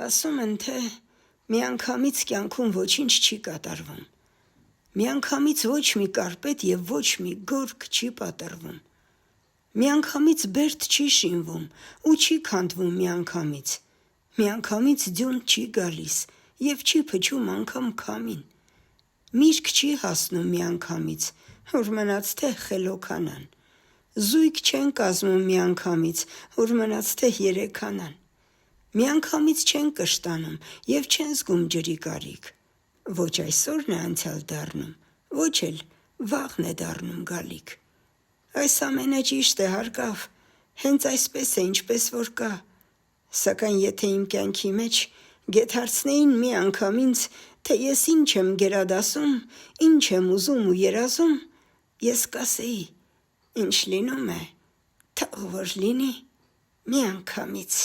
Ասում են, թե միանգամից կյանքում ոչինչ չի կատարվում։ Միանգամից ոչ մի կարպետ և ոչ մի գորգ չի պատռվում։ Միանգամից բերդ չի շինվում ու չի քանդվում միանգամից։ Միանգամից ձյուն չի գալիս և չի փչում անգամ քամին։ Միրգ չի հասնում միանգամից, որ մնաց թե խելոքանան։ Զույգ չեն կազմում միանգամից, որ մնաց թե երեքանան։ Միանգամից չեն կշտանում և չեն զգում ջրի կարիք։ Ոչ այսօրն է անցյալ դառնում, ոչ էլ վաղն է դառնում գալիք։ Այս ամենը ճիշտ է, հարկավ, հենց այսպես է, ինչպես որ կա։ Սակայն եթե իմ կյանքի մեջ գեթ հարցնեին մի անգամ ինձ, թե ես ինչ եմ գերադասում, ինչ եմ ուզում ու երազում, ես կասեի, ինչ լինում է, թող որ լինի միանգամից։